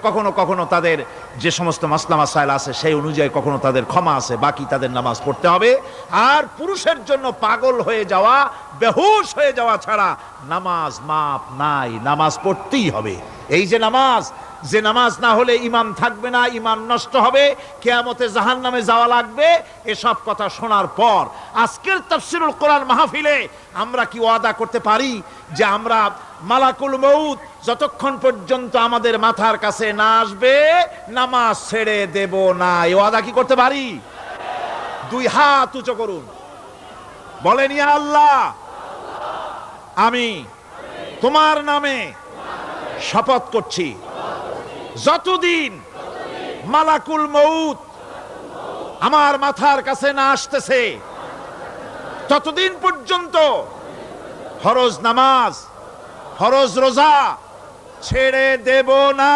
কখনো কখনো তাদের যে সমস্ত মাসলা মাসাইল আছে সেই অনুযায়ী কখনো তাদের ক্ষমা আছে, বাকি তাদের নামাজ পড়তে হবে। আর পুরুষের জন্য পাগল হয়ে যাওয়া, বেহুশ হয়ে যাওয়া ছাড়া নামাজ মাপ নাই, নামাজ পড়তেই হবে। এই যে নামাজ না হলে ঈমান থাকবে না, ঈমান নষ্ট হবে, কিয়ামতে জাহান্নামে যাওয়া লাগবে, এসব কথা শোনার পর আজকের তাফসীরুল কোরআন মাহফিলে আমরা কি ওয়াদা করতে পারি যে আমরা মালাকুল মউত যতক্ষণ পর্যন্ত আমাদের মাথার কাছে না আসবে নামাজ ছেড়ে দেব না? এই ওয়াদা কি করতে পারি? দুই হাত উঁচু করুন, বলেন ইয়া আল্লাহ, আমি তোমার নামে শপথ করছি, যতদিন মালাকুল মউত আমার মাথার কাছে না আসতেছে ততদিন পর্যন্ত ফরজ নামাজ, ফরজ রোজা ছেড়ে দেব না।